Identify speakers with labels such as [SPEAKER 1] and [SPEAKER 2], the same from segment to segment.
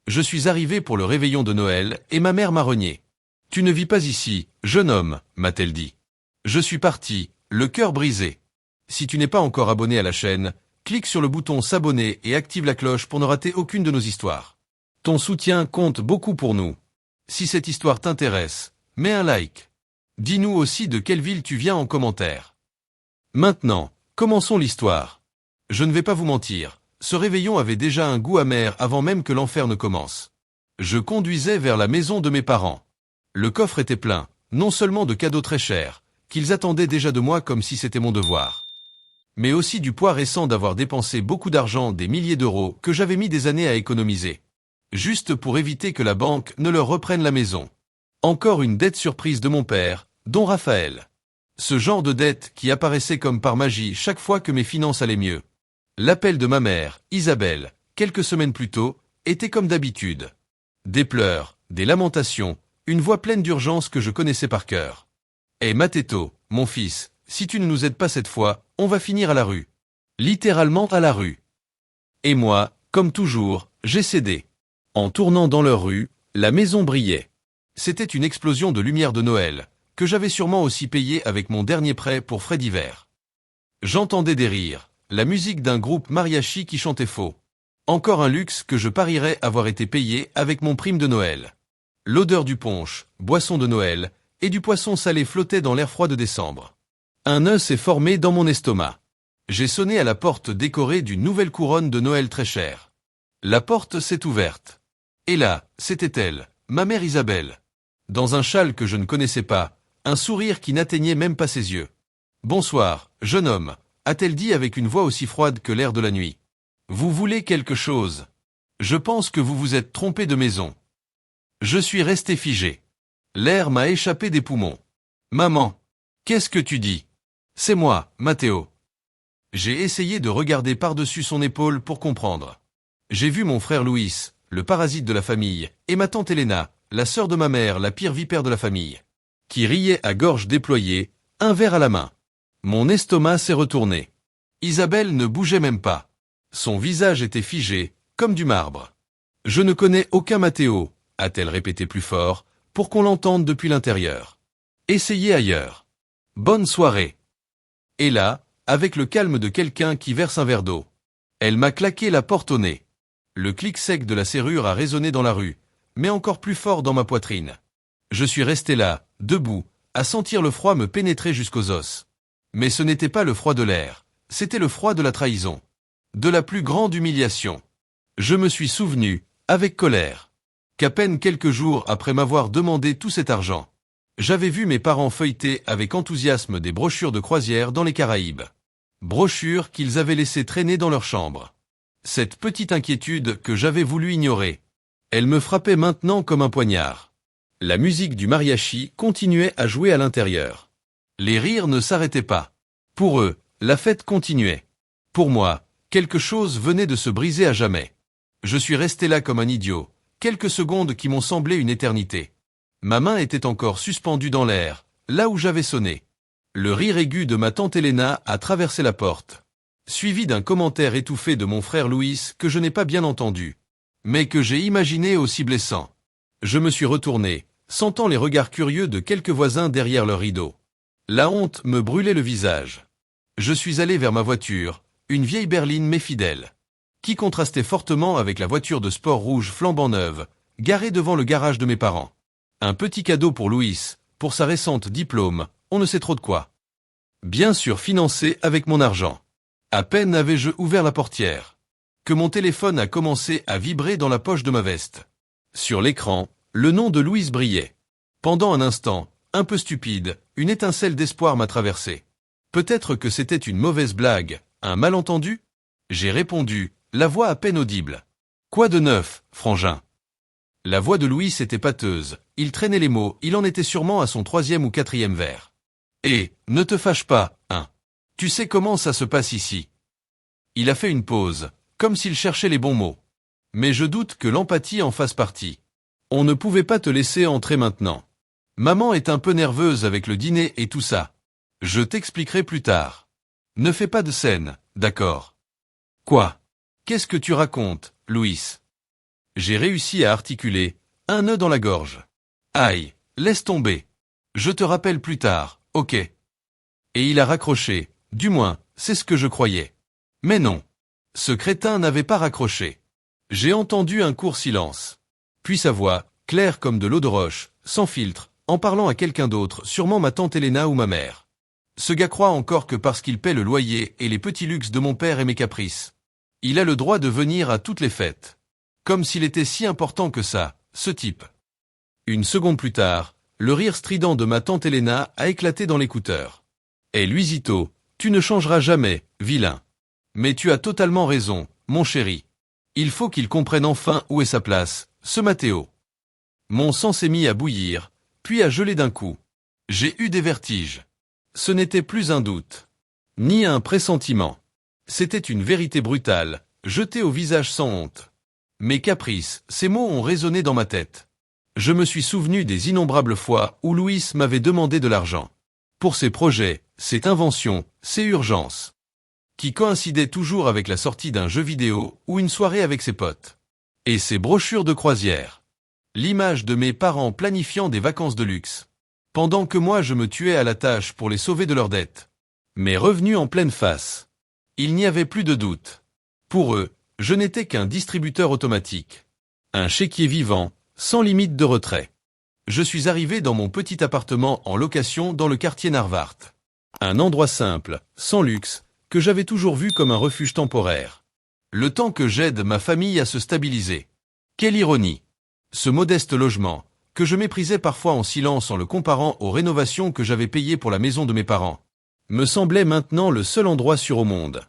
[SPEAKER 1] Je suis arrivé pour le réveillon de Noël et ma mère m'a renié. Tu ne vis pas ici, jeune homme, m'a-t-elle dit. Je suis parti, le cœur brisé. Si tu n'es pas encore abonné à la chaîne, clique sur le bouton s'abonner et active la cloche pour ne rater aucune de nos histoires. Ton soutien compte beaucoup pour nous. Si cette histoire t'intéresse, mets un like. Dis-nous aussi de quelle ville tu viens en commentaire. Maintenant, commençons l'histoire. Je ne vais pas vous mentir, ce réveillon avait déjà un goût amer avant même que l'enfer ne commence. Je conduisais vers la maison de mes parents. Le coffre était plein, non seulement de cadeaux très chers, qu'ils attendaient déjà de moi comme si c'était mon devoir, mais aussi du poids récent d'avoir dépensé beaucoup d'argent, des milliers d'euros, que j'avais mis des années à économiser. Juste pour éviter que la banque ne leur reprenne la maison. Encore une dette surprise de mon père, dont Raphaël. Ce genre de dette qui apparaissait comme par magie chaque fois que mes finances allaient mieux. L'appel de ma mère, Isabelle, quelques semaines plus tôt, était comme d'habitude. Des pleurs, des lamentations, une voix pleine d'urgence que je connaissais par cœur. « Eh Matetto, mon fils, si tu ne nous aides pas cette fois, on va finir à la rue. » Littéralement à la rue. Et moi, comme toujours, j'ai cédé. En tournant dans leur rue, la maison brillait. C'était une explosion de lumière de Noël, que j'avais sûrement aussi payé avec mon dernier prêt pour frais divers. J'entendais des rires, la musique d'un groupe mariachi qui chantait faux. Encore un luxe que je parierais avoir été payé avec mon prime de Noël. L'odeur du punch, boisson de Noël, et du poisson salé flottait dans l'air froid de décembre. Un nœud s'est formé dans mon estomac. J'ai sonné à la porte décorée d'une nouvelle couronne de Noël très chère. La porte s'est ouverte. Et là, c'était elle, ma mère Isabelle. Dans un châle que je ne connaissais pas, un sourire qui n'atteignait même pas ses yeux. « Bonsoir, jeune homme », a-t-elle dit avec une voix aussi froide que l'air de la nuit. « Vous voulez quelque chose ? Je pense que vous vous êtes trompé de maison. » Je suis resté figé. L'air m'a échappé des poumons. « Maman, qu'est-ce que tu dis ? C'est moi, Matteo. » J'ai essayé de regarder par-dessus son épaule pour comprendre. J'ai vu mon frère Louis, le parasite de la famille, et ma tante Elena, la sœur de ma mère, la pire vipère de la famille, qui riait à gorge déployée, un verre à la main. Mon estomac s'est retourné. Isabelle ne bougeait même pas. Son visage était figé, comme du marbre. « Je ne connais aucun Matteo », a-t-elle répété plus fort, pour qu'on l'entende depuis l'intérieur. « Essayez ailleurs. Bonne soirée. » Et là, avec le calme de quelqu'un qui verse un verre d'eau, elle m'a claqué la porte au nez. Le clic sec de la serrure a résonné dans la rue, mais encore plus fort dans ma poitrine. Je suis resté là, debout, à sentir le froid me pénétrer jusqu'aux os. Mais ce n'était pas le froid de l'air, c'était le froid de la trahison. De la plus grande humiliation. Je me suis souvenu, avec colère, qu'à peine quelques jours après m'avoir demandé tout cet argent, j'avais vu mes parents feuilleter avec enthousiasme des brochures de croisière dans les Caraïbes. Brochures qu'ils avaient laissées traîner dans leur chambre. Cette petite inquiétude que j'avais voulu ignorer. Elle me frappait maintenant comme un poignard. La musique du mariachi continuait à jouer à l'intérieur. Les rires ne s'arrêtaient pas. Pour eux, la fête continuait. Pour moi, quelque chose venait de se briser à jamais. Je suis resté là comme un idiot, quelques secondes qui m'ont semblé une éternité. Ma main était encore suspendue dans l'air, là où j'avais sonné. Le rire aigu de ma tante Elena a traversé la porte, suivi d'un commentaire étouffé de mon frère Louis que je n'ai pas bien entendu, mais que j'ai imaginé aussi blessant. Je me suis retourné, sentant les regards curieux de quelques voisins derrière leur rideau. La honte me brûlait le visage. Je suis allé vers ma voiture, une vieille berline mais fidèle, qui contrastait fortement avec la voiture de sport rouge flambant neuve, garée devant le garage de mes parents. Un petit cadeau pour Louis, pour sa récente diplôme, on ne sait trop de quoi. Bien sûr financé avec mon argent. À peine avais-je ouvert la portière, que mon téléphone a commencé à vibrer dans la poche de ma veste. Sur l'écran, le nom de Louise brillait. Pendant un instant, un peu stupide, une étincelle d'espoir m'a traversé. Peut-être que c'était une mauvaise blague, un malentendu ? J'ai répondu, la voix à peine audible. Quoi de neuf, frangin ? La voix de Louis était pâteuse, il traînait les mots, il en était sûrement à son 3e ou 4e verre. Eh, ne te fâche pas, hein. Tu sais comment ça se passe ici. Il a fait une pause, comme s'il cherchait les bons mots. Mais je doute que l'empathie en fasse partie. On ne pouvait pas te laisser entrer maintenant. Maman est un peu nerveuse avec le dîner et tout ça. Je t'expliquerai plus tard. Ne fais pas de scène, d'accord ? Quoi ? Qu'est-ce que tu racontes, Louis ? J'ai réussi à articuler « un nœud dans la gorge ». Aïe, laisse tomber. Je te rappelle plus tard, ok. Et il a raccroché, du moins, c'est ce que je croyais. Mais non. Ce crétin n'avait pas raccroché. J'ai entendu un court silence. Puis sa voix, claire comme de l'eau de roche, sans filtre, en parlant à quelqu'un d'autre, sûrement ma tante Helena ou ma mère. Ce gars croit encore que parce qu'il paie le loyer et les petits luxes de mon père et mes caprices, il a le droit de venir à toutes les fêtes. Comme s'il était si important que ça, ce type. Une seconde plus tard, le rire strident de ma tante Helena a éclaté dans l'écouteur. Eh Luisito, tu ne changeras jamais, vilain. Mais tu as totalement raison, mon chéri. Il faut qu'il comprenne enfin où est sa place, ce Matteo. Mon sang s'est mis à bouillir, puis à geler d'un coup. J'ai eu des vertiges. Ce n'était plus un doute, ni un pressentiment. C'était une vérité brutale, jetée au visage sans honte. Mes caprices, ces mots ont résonné dans ma tête. Je me suis souvenu des innombrables fois où Louis m'avait demandé de l'argent. Pour ses projets, ses inventions, ses urgences. Qui coïncidaient toujours avec la sortie d'un jeu vidéo ou une soirée avec ses potes. Et ses brochures de croisière. L'image de mes parents planifiant des vacances de luxe. Pendant que moi je me tuais à la tâche pour les sauver de leurs dettes. Mes revenus en pleine face. Il n'y avait plus de doute. Pour eux, je n'étais qu'un distributeur automatique. Un chéquier vivant, sans limite de retrait. Je suis arrivé dans mon petit appartement en location dans le quartier Narvart. Un endroit simple, sans luxe, que j'avais toujours vu comme un refuge temporaire. Le temps que j'aide ma famille à se stabiliser. Quelle ironie! Ce modeste logement, que je méprisais parfois en silence en le comparant aux rénovations que j'avais payées pour la maison de mes parents, me semblait maintenant le seul endroit sûr au monde.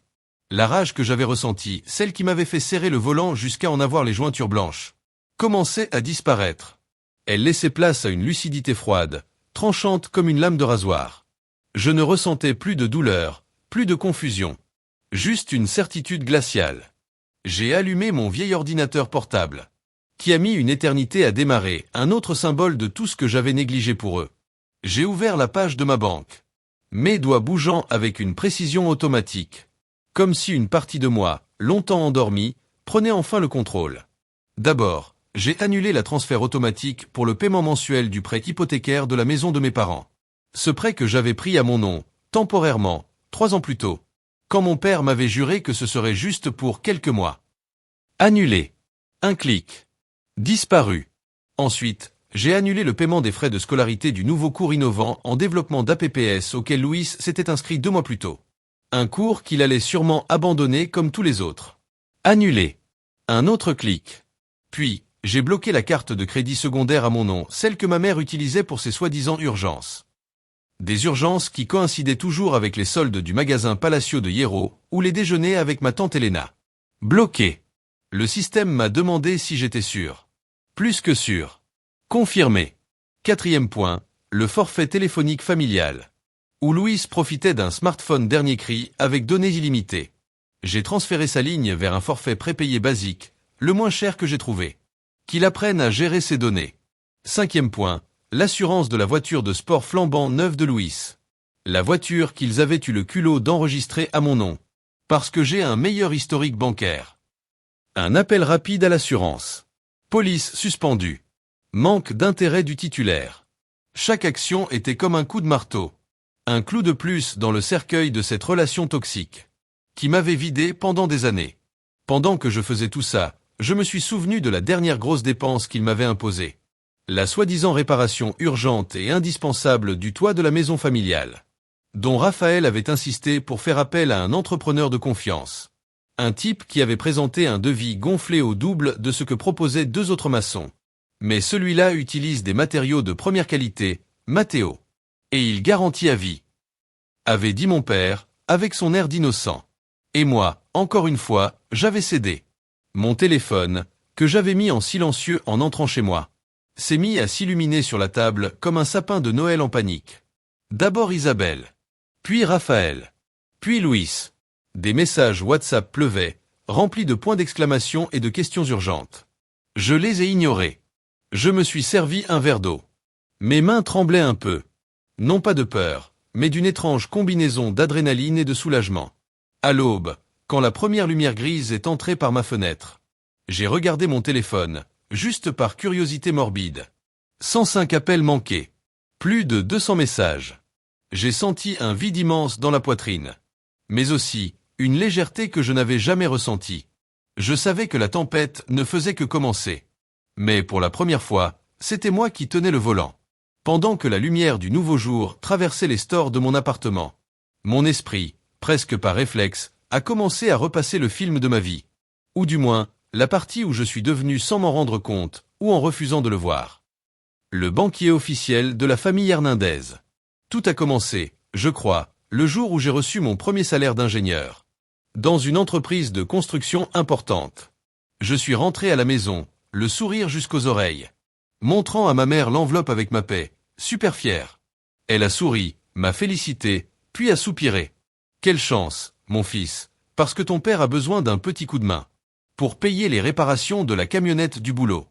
[SPEAKER 1] La rage que j'avais ressentie, celle qui m'avait fait serrer le volant jusqu'à en avoir les jointures blanches, commençait à disparaître. Elle laissait place à une lucidité froide, tranchante comme une lame de rasoir. Je ne ressentais plus de douleur, plus de confusion. Juste une certitude glaciale. J'ai allumé mon vieil ordinateur portable, qui a mis une éternité à démarrer, un autre symbole de tout ce que j'avais négligé pour eux. J'ai ouvert la page de ma banque, mes doigts bougeant avec une précision automatique, comme si une partie de moi, longtemps endormie, prenait enfin le contrôle. D'abord, j'ai annulé la transfert automatique pour le paiement mensuel du prêt hypothécaire de la maison de mes parents. Ce prêt que j'avais pris à mon nom, temporairement, 3 ans plus tôt, quand mon père m'avait juré que ce serait juste pour quelques mois. Annulé. Un clic. Disparu. Ensuite, j'ai annulé le paiement des frais de scolarité du nouveau cours innovant en développement d'APPS auquel Louis s'était inscrit 2 mois plus tôt. Un cours qu'il allait sûrement abandonner comme tous les autres. Annulé. Un autre clic. Puis, j'ai bloqué la carte de crédit secondaire à mon nom, celle que ma mère utilisait pour ses soi-disant urgences. Des urgences qui coïncidaient toujours avec les soldes du magasin Palacio de Hierro ou les déjeuners avec ma tante Helena. Bloqué. Le système m'a demandé si j'étais sûr. Plus que sûr. Confirmé. 4e point, le forfait téléphonique familial. Où Louis profitait d'un smartphone dernier cri avec données illimitées. J'ai transféré sa ligne vers un forfait prépayé basique, le moins cher que j'ai trouvé. Qu'il apprenne à gérer ses données. 5e point, l'assurance de la voiture de sport flambant neuve de Louis. La voiture qu'ils avaient eu le culot d'enregistrer à mon nom. Parce que j'ai un meilleur historique bancaire. Un appel rapide à l'assurance. Police suspendue. Manque d'intérêt du titulaire. Chaque action était comme un coup de marteau. Un clou de plus dans le cercueil de cette relation toxique. Qui m'avait vidé pendant des années. Pendant que je faisais tout ça, je me suis souvenu de la dernière grosse dépense qu'il m'avait imposée. La soi-disant réparation urgente et indispensable du toit de la maison familiale. Dont Raphaël avait insisté pour faire appel à un entrepreneur de confiance. Un type qui avait présenté un devis gonflé au double de ce que proposaient 2 autres maçons. Mais celui-là utilise des matériaux de première qualité, Matteo. Et il garantit à vie. Avait dit mon père, avec son air d'innocent. Et moi, encore une fois, j'avais cédé. Mon téléphone, que j'avais mis en silencieux en entrant chez moi, s'est mis à s'illuminer sur la table comme un sapin de Noël en panique. D'abord Isabelle. Puis Raphaël. Puis Louis. Des messages WhatsApp pleuvaient, remplis de points d'exclamation et de questions urgentes. Je les ai ignorés. Je me suis servi un verre d'eau. Mes mains tremblaient un peu. Non pas de peur, mais d'une étrange combinaison d'adrénaline et de soulagement. À l'aube, quand la première lumière grise est entrée par ma fenêtre, J'ai regardé mon téléphone, juste par curiosité morbide. 105 appels manqués. Plus de 200 messages. J'ai senti un vide immense dans la poitrine. Mais aussi, une légèreté que je n'avais jamais ressentie. Je savais que la tempête ne faisait que commencer. Mais pour la première fois, c'était moi qui tenais le volant. Pendant que la lumière du nouveau jour traversait les stores de mon appartement, mon esprit, presque par réflexe, a commencé à repasser le film de ma vie. Ou du moins, la partie où je suis devenu sans m'en rendre compte, ou en refusant de le voir. Le banquier officiel de la famille Hernandez. Tout a commencé, je crois, le jour où j'ai reçu mon premier salaire d'ingénieur. Dans une entreprise de construction importante. Je suis rentré à la maison, le sourire jusqu'aux oreilles. Montrant à ma mère l'enveloppe avec ma paie, super fière. Elle a souri, m'a félicité, puis a soupiré. Quelle chance, mon fils, parce que ton père a besoin d'un petit coup de main. Pour payer les réparations de la camionnette du boulot.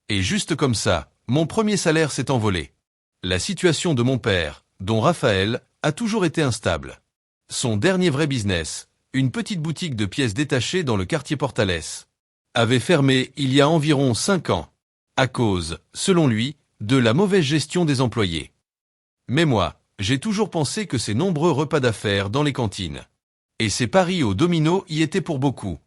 [SPEAKER 1] Et juste comme ça, mon premier salaire s'est envolé. La situation de mon père, dont Raphaël, a toujours été instable. Son dernier vrai business, une petite boutique de pièces détachées dans le quartier Portales, avait fermé il y a environ 5 ans, à cause, selon lui, de la mauvaise gestion des employés. Mais moi, j'ai toujours pensé que ces nombreux repas d'affaires dans les cantines et ces paris au domino y étaient pour beaucoup.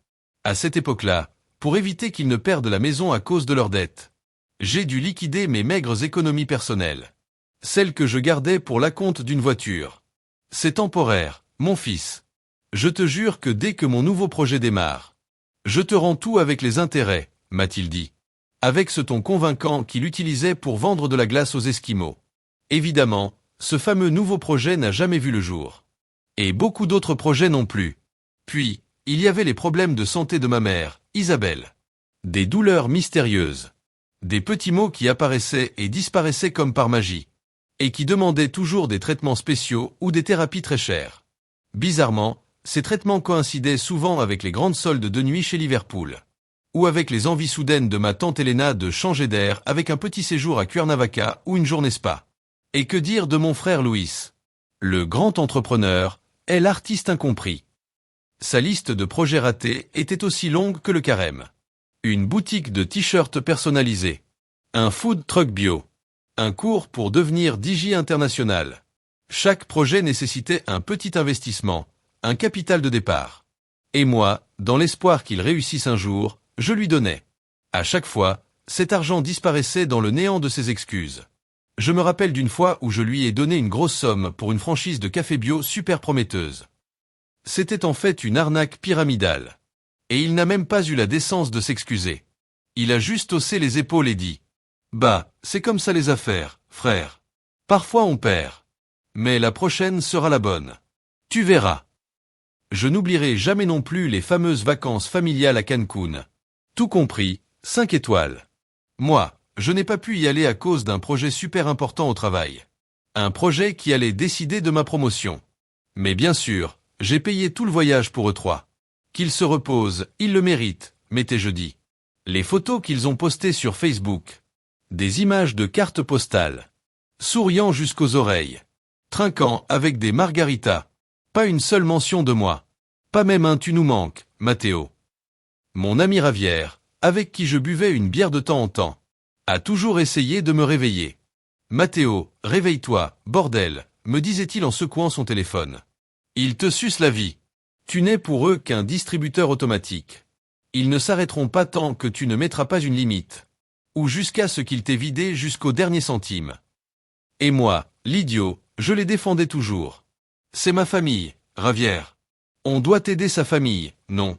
[SPEAKER 1] À cette époque-là, pour éviter qu'ils ne perdent la maison à cause de leurs dettes, j'ai dû liquider mes maigres économies personnelles. Celles que je gardais pour l'acompte d'une voiture. C'est temporaire, mon fils. Je te jure que dès que mon nouveau projet démarre, je te rends tout avec les intérêts, m'a-t-il dit. Avec ce ton convaincant qu'il utilisait pour vendre de la glace aux Esquimaux. Évidemment, ce fameux nouveau projet n'a jamais vu le jour. Et beaucoup d'autres projets non plus. Puis, il y avait les problèmes de santé de ma mère, Isabelle. Des douleurs mystérieuses. Des petits maux qui apparaissaient et disparaissaient comme par magie. Et qui demandaient toujours des traitements spéciaux ou des thérapies très chères. Bizarrement, ces traitements coïncidaient souvent avec les grandes soldes de nuit chez Liverpool. Ou avec les envies soudaines de ma tante Elena de changer d'air avec un petit séjour à Cuernavaca ou une journée spa. Et que dire de mon frère Louis? Le grand entrepreneur est l'artiste incompris. Sa liste de projets ratés était aussi longue que le carême. Une boutique de t-shirts personnalisés. Un food truck bio. Un cours pour devenir DJ international. Chaque projet nécessitait un petit investissement, un capital de départ. Et moi, dans l'espoir qu'il réussisse un jour, je lui donnais. À chaque fois, cet argent disparaissait dans le néant de ses excuses. Je me rappelle d'une fois où je lui ai donné une grosse somme pour une franchise de café bio super prometteuse. C'était en fait une arnaque pyramidale. Et il n'a même pas eu la décence de s'excuser. Il a juste haussé les épaules et dit « Bah, c'est comme ça les affaires, frère. Parfois on perd. Mais la prochaine sera la bonne. Tu verras. » Je n'oublierai jamais non plus les fameuses vacances familiales à Cancun. Tout compris, 5 étoiles. Moi, je n'ai pas pu y aller à cause d'un projet super important au travail. Un projet qui allait décider de ma promotion. Mais bien sûr, j'ai payé tout le voyage pour eux trois. Qu'ils se reposent, ils le méritent, m'étais-je dit. Les photos qu'ils ont postées sur Facebook. Des images de cartes postales. Souriant jusqu'aux oreilles. Trinquant avec des margaritas. Pas une seule mention de moi. Pas même un tu nous manques, Matteo. Mon ami Ravière, avec qui je buvais une bière de temps en temps, a toujours essayé de me réveiller. Matteo, réveille-toi, bordel, me disait-il en secouant son téléphone. Ils te sucent la vie. Tu n'es pour eux qu'un distributeur automatique. Ils ne s'arrêteront pas tant que tu ne mettras pas une limite. Ou jusqu'à ce qu'ils t'aient vidé jusqu'au dernier centime. Et moi, l'idiot, je les défendais toujours. C'est ma famille, Ravière. On doit aider sa famille, non.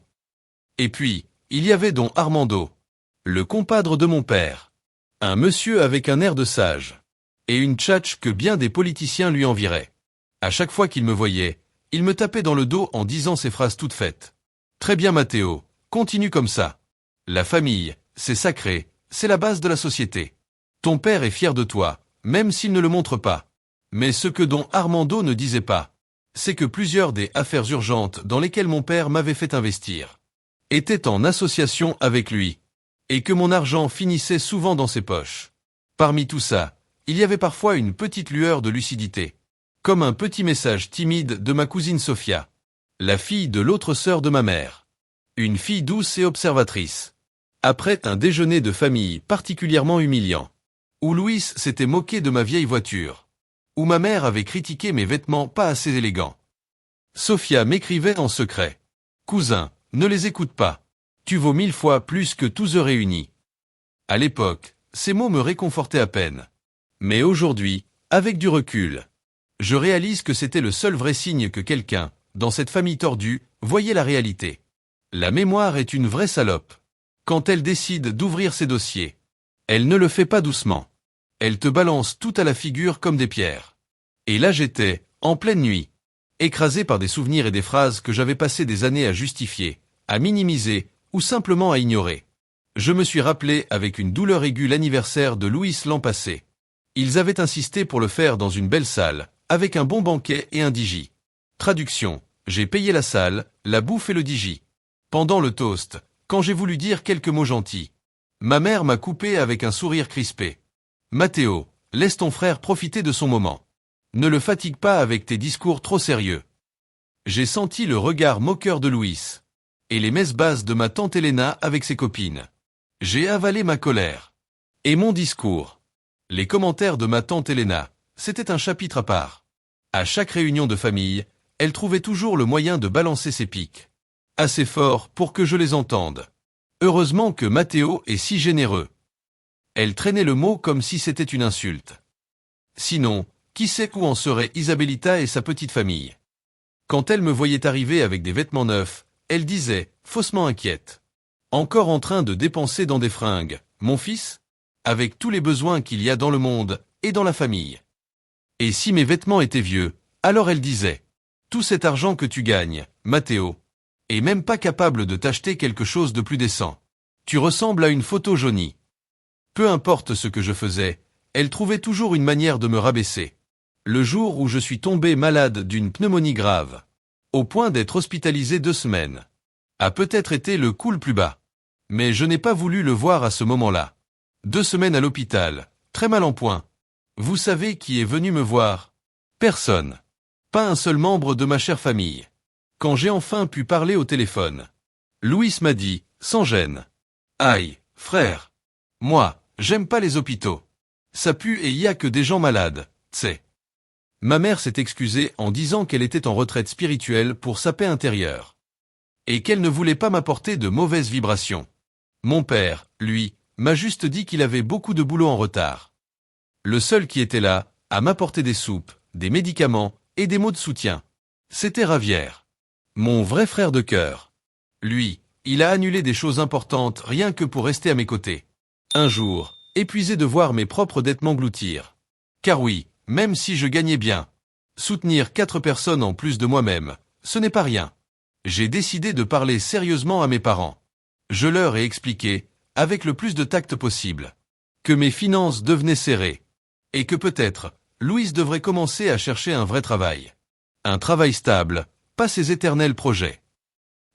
[SPEAKER 1] Et puis, il y avait don Armando, le compadre de mon père. Un monsieur avec un air de sage. Et une tchatche que bien des politiciens lui envieraient. À chaque fois qu'il me voyait, il me tapait dans le dos en disant ces phrases toutes faites. Très bien Matteo, continue comme ça. La famille, c'est sacré, c'est la base de la société. Ton père est fier de toi, même s'il ne le montre pas. Mais ce que don Armando ne disait pas, c'est que plusieurs des affaires urgentes dans lesquelles mon père m'avait fait investir étaient en association avec lui, et que mon argent finissait souvent dans ses poches. Parmi tout ça, il y avait parfois une petite lueur de lucidité, comme un petit message timide de ma cousine Sophia, la fille de l'autre sœur de ma mère. Une fille douce et observatrice. Après un déjeuner de famille particulièrement humiliant, où Louis s'était moqué de ma vieille voiture, où ma mère avait critiqué mes vêtements pas assez élégants. Sophia m'écrivait en secret. « Cousin, ne les écoute pas. Tu vaux 1000 fois plus que tous eux réunis. » À l'époque, ces mots me réconfortaient à peine. Mais aujourd'hui, avec du recul, je réalise que c'était le seul vrai signe que quelqu'un, dans cette famille tordue, voyait la réalité. La mémoire est une vraie salope. Quand elle décide d'ouvrir ses dossiers, elle ne le fait pas doucement. Elle te balance tout à la figure comme des pierres. Et là j'étais, en pleine nuit, écrasé par des souvenirs et des phrases que j'avais passé des années à justifier, à minimiser, ou simplement à ignorer. Je me suis rappelé avec une douleur aiguë l'anniversaire de Louis l'an passé. Ils avaient insisté pour le faire dans une belle salle, avec un bon banquet et un digi. Traduction, j'ai payé la salle, la bouffe et le digi. Pendant le toast, quand j'ai voulu dire quelques mots gentils, ma mère m'a coupé avec un sourire crispé. Mathéo, laisse ton frère profiter de son moment. Ne le fatigue pas avec tes discours trop sérieux. J'ai senti le regard moqueur de Louis, et les messes basses de ma tante Elena avec ses copines. J'ai avalé ma colère. Et mon discours. Les commentaires de ma tante Elena, c'était un chapitre à part. À chaque réunion de famille, elle trouvait toujours le moyen de balancer ses pics. Assez fort pour que je les entende. Heureusement que Mathéo est si généreux. Elle traînait le mot comme si c'était une insulte. Sinon, qui sait où en serait Isabellita et sa petite famille. Quand elle me voyait arriver avec des vêtements neufs, elle disait, faussement inquiète. Encore en train de dépenser dans des fringues, mon fils? Avec tous les besoins qu'il y a dans le monde, et dans la famille. Et si mes vêtements étaient vieux, alors elle disait, tout cet argent que tu gagnes, Mathéo, est même pas capable de t'acheter quelque chose de plus décent. Tu ressembles à une photo jaunie. Peu importe ce que je faisais, elle trouvait toujours une manière de me rabaisser. Le jour où je suis tombé malade d'une pneumonie grave, au point d'être hospitalisé 2 semaines, a peut-être été le coup le plus bas. Mais je n'ai pas voulu le voir à ce moment-là. 2 semaines à l'hôpital, très mal en point. Vous savez qui est venu me voir? Personne. Pas un seul membre de ma chère famille. Quand j'ai enfin pu parler au téléphone, Louis m'a dit, sans gêne. Aïe, frère. Moi, j'aime pas les hôpitaux. Ça pue et y a que des gens malades, t'sais. Ma mère s'est excusée en disant qu'elle était en retraite spirituelle pour sa paix intérieure. Et qu'elle ne voulait pas m'apporter de mauvaises vibrations. Mon père, lui, m'a juste dit qu'il avait beaucoup de boulot en retard. Le seul qui était là, à m'apporter des soupes, des médicaments et des mots de soutien, c'était Ravière. Mon vrai frère de cœur. Lui, il a annulé des choses importantes rien que pour rester à mes côtés. Un jour, épuisé de voir mes propres dettes m'engloutir. Car oui, même si je gagnais bien, soutenir 4 personnes en plus de moi-même, ce n'est pas rien. J'ai décidé de parler sérieusement à mes parents. Je leur ai expliqué, avec le plus de tact possible, que mes finances devenaient serrées, et que peut-être, Louise devrait commencer à chercher un vrai travail. Un travail stable, pas ces éternels projets.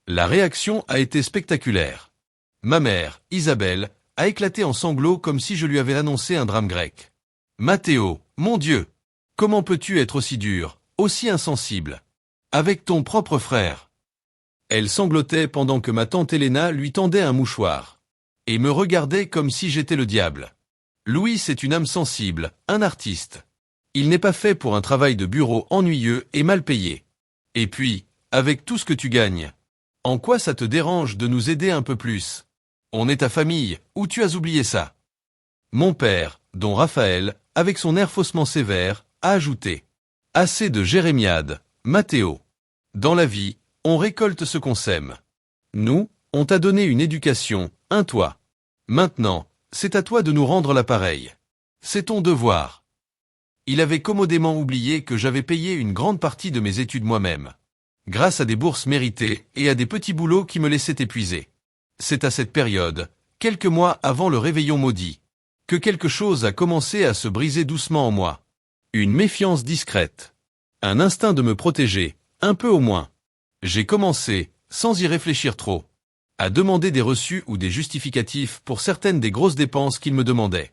[SPEAKER 1] La réaction a été spectaculaire. Ma mère, Isabelle, a éclaté en sanglots comme si je lui avais annoncé un drame grec. Mathéo, mon Dieu! Comment peux-tu être aussi dur, aussi insensible? Avec ton propre frère. Elle sanglotait pendant que ma tante Elena lui tendait un mouchoir. Et me regardait comme si j'étais le diable. Louis est une âme sensible, un artiste. Il n'est pas fait pour un travail de bureau ennuyeux et mal payé. Et puis, avec tout ce que tu gagnes, en quoi ça te dérange de nous aider un peu plus? On est ta famille, ou tu as oublié ça? Mon père, dont Raphaël, avec son air faussement sévère, a ajouté. Assez de jérémiades, Mathéo. Dans la vie, on récolte ce qu'on sème. Nous, on t'a donné une éducation, un toit. Maintenant, c'est à toi de nous rendre l'appareil. C'est ton devoir. Il avait commodément oublié que j'avais payé une grande partie de mes études moi-même, grâce à des bourses méritées et à des petits boulots qui me laissaient épuiser. C'est à cette période, quelques mois avant le réveillon maudit, que quelque chose a commencé à se briser doucement en moi. Une méfiance discrète. Un instinct de me protéger, un peu au moins. J'ai commencé, sans y réfléchir trop, à demander des reçus ou des justificatifs pour certaines des grosses dépenses qu'il me demandait.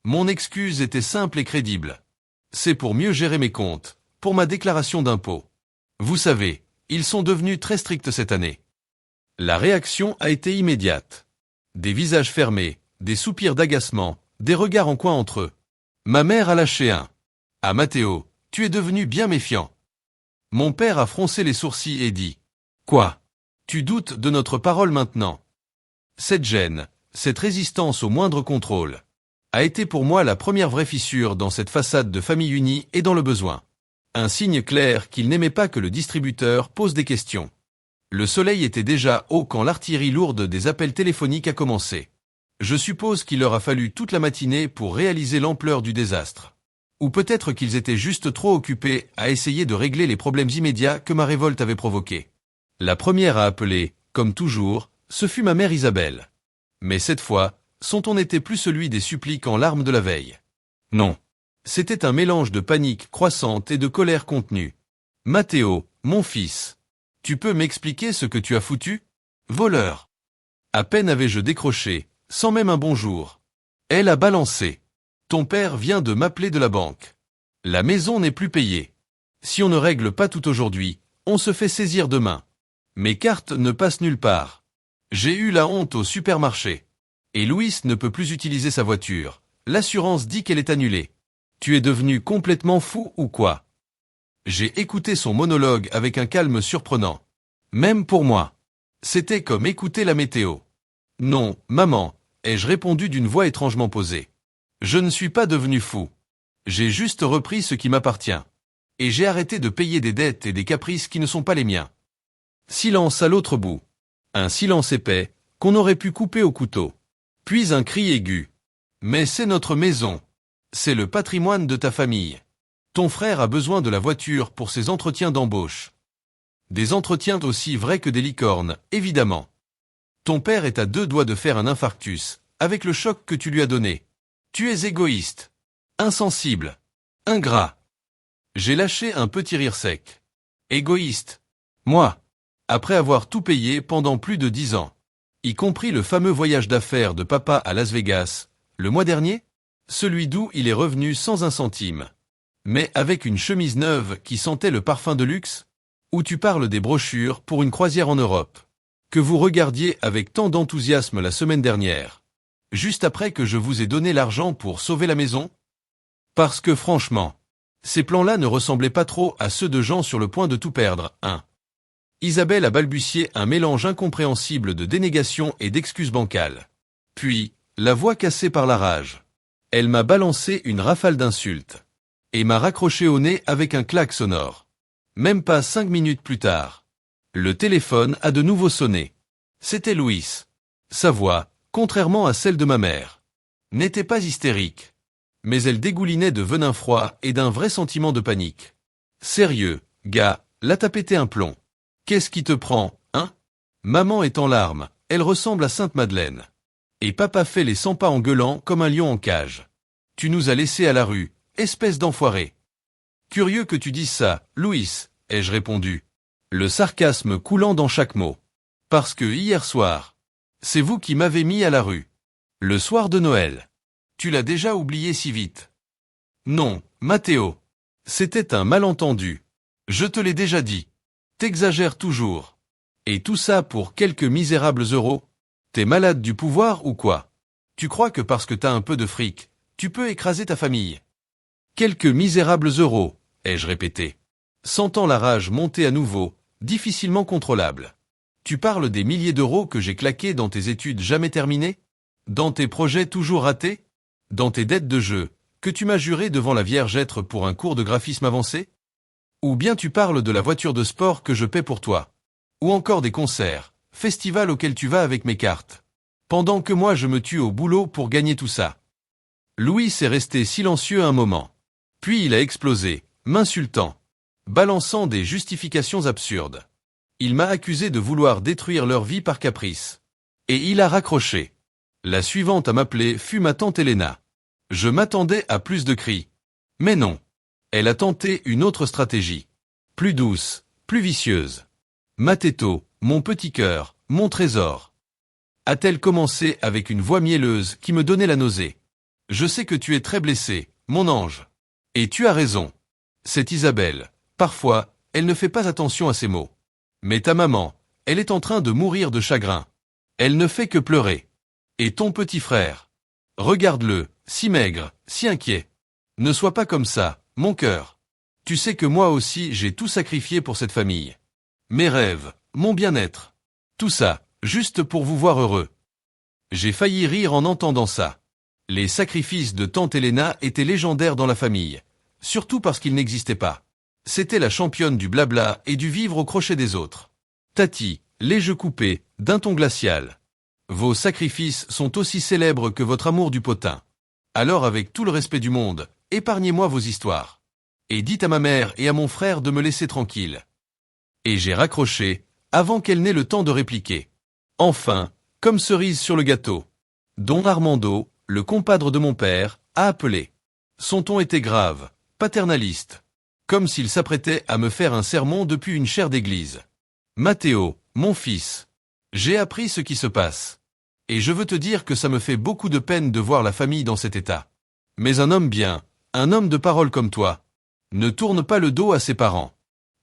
[SPEAKER 1] Mon excuse était simple et crédible. C'est pour mieux gérer mes comptes, pour ma déclaration d'impôt. Vous savez, ils sont devenus très stricts cette année. La réaction a été immédiate. Des visages fermés, des soupirs d'agacement, des regards en coin entre eux. Ma mère a lâché un. Ah Matteo, tu es devenu bien méfiant. Mon père a froncé les sourcils et dit. Quoi? Tu doutes de notre parole maintenant? Cette gêne, cette résistance au moindre contrôle, a été pour moi la première vraie fissure dans cette façade de famille unie et dans le besoin. Un signe clair qu'il n'aimait pas que le distributeur pose des questions. Le soleil était déjà haut quand l'artillerie lourde des appels téléphoniques a commencé. Je suppose qu'il leur a fallu toute la matinée pour réaliser l'ampleur du désastre. Ou peut-être qu'ils étaient juste trop occupés à essayer de régler les problèmes immédiats que ma révolte avait provoqués. La première à appeler, comme toujours, ce fut ma mère Isabelle. Mais cette fois, son ton n'était plus celui des suppliques en larmes de la veille. Non. C'était un mélange de panique croissante et de colère contenue. Matteo, mon fils. Tu peux m'expliquer ce que tu as foutu? Voleur. À peine avais-je décroché, sans même un bonjour. Elle a balancé. Ton père vient de m'appeler de la banque. La maison n'est plus payée. Si on ne règle pas tout aujourd'hui, on se fait saisir demain. Mes cartes ne passent nulle part. J'ai eu la honte au supermarché. Et Louis ne peut plus utiliser sa voiture. L'assurance dit qu'elle est annulée. Tu es devenu complètement fou ou quoi? J'ai écouté son monologue avec un calme surprenant. Même pour moi. C'était comme écouter la météo. Non, maman, ai-je répondu d'une voix étrangement posée. Je ne suis pas devenu fou. J'ai juste repris ce qui m'appartient. Et j'ai arrêté de payer des dettes et des caprices qui ne sont pas les miens. Silence à l'autre bout. Un silence épais, qu'on aurait pu couper au couteau. Puis un cri aigu. Mais c'est notre maison. C'est le patrimoine de ta famille. Ton frère a besoin de la voiture pour ses entretiens d'embauche. Des entretiens aussi vrais que des licornes, évidemment. Ton père est à 2 doigts de faire un infarctus, avec le choc que tu lui as donné. Tu es égoïste. Insensible. Ingrat. J'ai lâché un petit rire sec. Égoïste. Moi. Après avoir tout payé pendant plus de 10 ans. Y compris le fameux voyage d'affaires de papa à Las Vegas, le mois dernier? Celui d'où il est revenu sans un centime. Mais avec une chemise neuve qui sentait le parfum de luxe? Ou tu parles des brochures pour une croisière en Europe? Que vous regardiez avec tant d'enthousiasme la semaine dernière? Juste après que je vous ai donné l'argent pour sauver la maison? Parce que franchement, ces plans-là ne ressemblaient pas trop à ceux de gens sur le point de tout perdre, hein. Isabelle a balbutié un mélange incompréhensible de dénégation et d'excuses bancales. Puis, la voix cassée par la rage. Elle m'a balancé une rafale d'insultes. Et m'a raccroché au nez avec un claque sonore. Même pas 5 minutes plus tard. Le téléphone a de nouveau sonné. C'était Louis. Sa voix, contrairement à celle de ma mère, n'était pas hystérique. Mais elle dégoulinait de venin froid et d'un vrai sentiment de panique. Sérieux, gars, là t'as pété un plomb. Qu'est-ce qui te prend, hein? Maman est en larmes, elle ressemble à Sainte-Madeleine. Et papa fait les 100 pas en gueulant comme un lion en cage. Tu nous as laissés à la rue, espèce d'enfoiré. Curieux que tu dises ça, Louis, ai-je répondu. Le sarcasme coulant dans chaque mot. Parce que hier soir, c'est vous qui m'avez mis à la rue. Le soir de Noël. Tu l'as déjà oublié si vite. Non, Matteo. C'était un malentendu. Je te l'ai déjà dit. T'exagères toujours. Et tout ça pour quelques misérables euros? T'es malade du pouvoir ou quoi? Tu crois que parce que t'as un peu de fric, tu peux écraser ta famille? Quelques misérables euros, ai-je répété. Sentant la rage monter à nouveau, difficilement contrôlable. Tu parles des milliers d'euros que j'ai claqués dans tes études jamais terminées? Dans tes projets toujours ratés? Dans tes dettes de jeu, que tu m'as juré devant la Vierge être pour un cours de graphisme avancé? Ou bien tu parles de la voiture de sport que je paie pour toi? Ou encore des concerts, festivals auxquels tu vas avec mes cartes? Pendant que moi je me tue au boulot pour gagner tout ça. Louis est resté silencieux un moment. Puis il a explosé, m'insultant, balançant des justifications absurdes. Il m'a accusé de vouloir détruire leur vie par caprice. Et il a raccroché. La suivante à m'appeler fut ma tante Elena. Je m'attendais à plus de cris. Mais non. Elle a tenté une autre stratégie. Plus douce, plus vicieuse. Matetto, mon petit cœur, mon trésor. A-t-elle commencé avec une voix mielleuse qui me donnait la nausée. Je sais que tu es très blessé, mon ange. Et tu as raison. C'est Isabelle. Parfois, elle ne fait pas attention à ses mots. Mais ta maman, elle est en train de mourir de chagrin. Elle ne fait que pleurer. Et ton petit frère? Regarde-le, si maigre, si inquiet. Ne sois pas comme ça, mon cœur. Tu sais que moi aussi j'ai tout sacrifié pour cette famille. Mes rêves, mon bien-être. Tout ça, juste pour vous voir heureux. J'ai failli rire en entendant ça. Les sacrifices de tante Helena étaient légendaires dans la famille. Surtout parce qu'ils n'existaient pas. C'était la championne du blabla et du vivre au crochet des autres. Tati, les jeux coupés, d'un ton glacial. Vos sacrifices sont aussi célèbres que votre amour du potin. Alors avec tout le respect du monde, épargnez-moi vos histoires. Et dites à ma mère et à mon frère de me laisser tranquille. Et j'ai raccroché, avant qu'elle n'ait le temps de répliquer. Enfin, comme cerise sur le gâteau. Don Armando, le compadre de mon père, a appelé. Son ton était grave, paternaliste. Comme s'il s'apprêtait à me faire un sermon depuis une chaire d'église. Matteo, mon fils. J'ai appris ce qui se passe. Et je veux te dire que ça me fait beaucoup de peine de voir la famille dans cet état. Mais un homme bien, un homme de parole comme toi, ne tourne pas le dos à ses parents.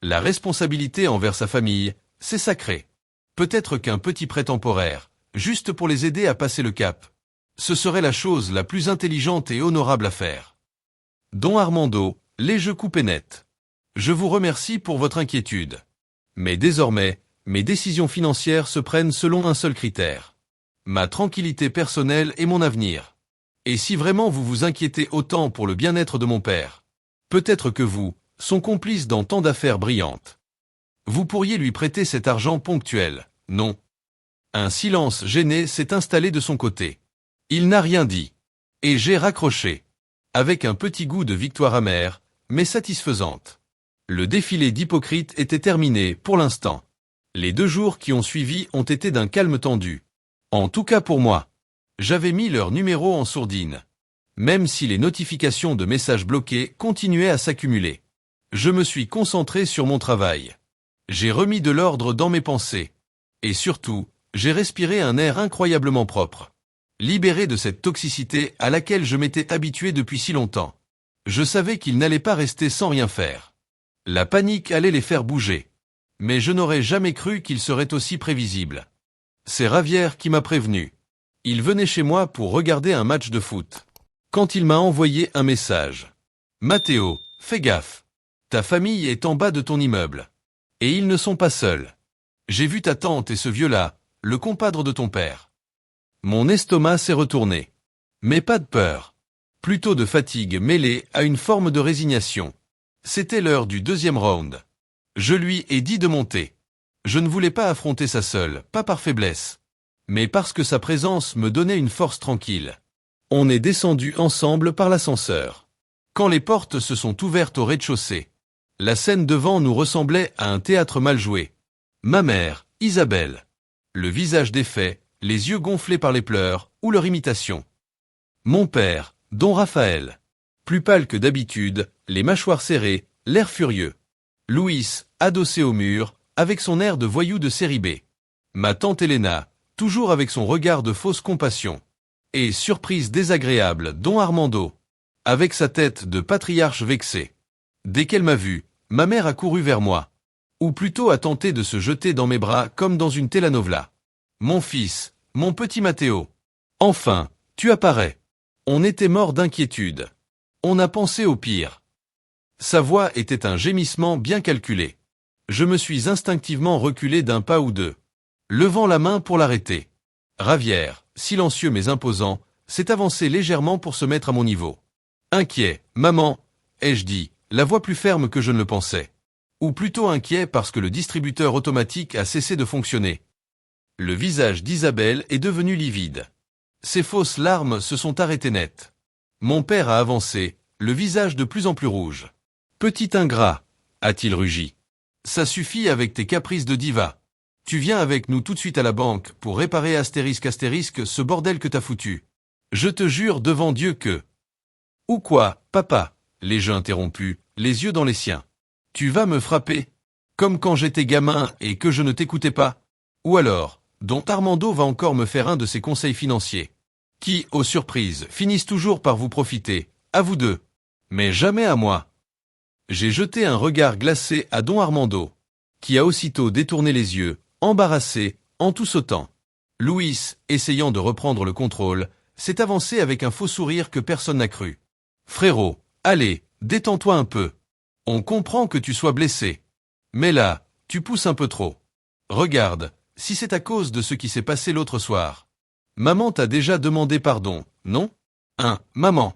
[SPEAKER 1] La responsabilité envers sa famille, c'est sacré. Peut-être qu'un petit prêt temporaire, juste pour les aider à passer le cap, ce serait la chose la plus intelligente et honorable à faire. Don Armando, les jeux coupés net. Je vous remercie pour votre inquiétude. Mais désormais, mes décisions financières se prennent selon un seul critère. Ma tranquillité personnelle et mon avenir. Et si vraiment vous vous inquiétez autant pour le bien-être de mon père, peut-être que vous, son complice dans tant d'affaires brillantes, vous pourriez lui prêter cet argent ponctuel, non? Un silence gêné s'est installé de son côté. Il n'a rien dit. Et j'ai raccroché. Avec un petit goût de victoire amère, mais satisfaisante. Le défilé d'hypocrites était terminé, pour l'instant. Les 2 jours qui ont suivi ont été d'un calme tendu. En tout cas pour moi. J'avais mis leur numéro en sourdine. Même si les notifications de messages bloqués continuaient à s'accumuler. Je me suis concentré sur mon travail. J'ai remis de l'ordre dans mes pensées. Et surtout, j'ai respiré un air incroyablement propre. Libéré de cette toxicité à laquelle je m'étais habitué depuis si longtemps. Je savais qu'ils n'allaient pas rester sans rien faire. La panique allait les faire bouger. Mais je n'aurais jamais cru qu'ils seraient aussi prévisibles. C'est Ravière qui m'a prévenu. Il venait chez moi pour regarder un match de foot. Quand il m'a envoyé un message. Matteo, fais gaffe. Ta famille est en bas de ton immeuble. Et ils ne sont pas seuls. J'ai vu ta tante et ce vieux-là, le compadre de ton père. Mon estomac s'est retourné. Mais pas de peur. Plutôt de fatigue mêlée à une forme de résignation. C'était l'heure du 2e round. Je lui ai dit de monter. Je ne voulais pas affronter ça seul, pas par faiblesse. Mais parce que sa présence me donnait une force tranquille. On est descendu ensemble par l'ascenseur. Quand les portes se sont ouvertes au rez-de-chaussée, la scène devant nous ressemblait à un théâtre mal joué. Ma mère, Isabelle. Le visage défait, les yeux gonflés par les pleurs, ou leur imitation. Mon père, Don Raphaël. Plus pâle que d'habitude, les mâchoires serrées, l'air furieux. Louis, adossé au mur, avec son air de voyou de série B. Ma tante Helena, toujours avec son regard de fausse compassion. Et surprise désagréable, Don Armando, avec sa tête de patriarche vexé. Dès qu'elle m'a vu, ma mère a couru vers moi. Ou plutôt a tenté de se jeter dans mes bras comme dans une telenovela. Mon fils, mon petit Matteo. Enfin, tu apparais. On était mort d'inquiétude. On a pensé au pire. Sa voix était un gémissement bien calculé. Je me suis instinctivement reculé d'un pas ou deux, levant la main pour l'arrêter. Ravière, silencieux mais imposant, s'est avancé légèrement pour se mettre à mon niveau. Inquiet, maman, ai-je dit, la voix plus ferme que je ne le pensais. Ou plutôt inquiet parce que le distributeur automatique a cessé de fonctionner. Le visage d'Isabelle est devenu livide. Ses fausses larmes se sont arrêtées net. Mon père a avancé, le visage de plus en plus rouge. Petit ingrat, a-t-il rugi. Ça suffit avec tes caprices de diva. Tu viens avec nous tout de suite à la banque pour réparer astérisque ce bordel que t'as foutu. Je te jure devant Dieu que... Ou quoi, papa, l'ai-je interrompu, les yeux dans les siens. Tu vas me frapper, comme quand j'étais gamin et que je ne t'écoutais pas. Ou alors, Don Armando va encore me faire un de ses conseils financiers, qui, aux surprises, finissent toujours par vous profiter, à vous deux, mais jamais à moi. J'ai jeté un regard glacé à Don Armando, qui a aussitôt détourné les yeux, embarrassé, en tout sautant. Louis, essayant de reprendre le contrôle, s'est avancé avec un faux sourire que personne n'a cru. Frérot, allez, détends-toi un peu. On comprend que tu sois blessé. Mais là, tu pousses un peu trop. Regarde, si c'est à cause de ce qui s'est passé l'autre soir. Maman t'a déjà demandé pardon, non? Maman.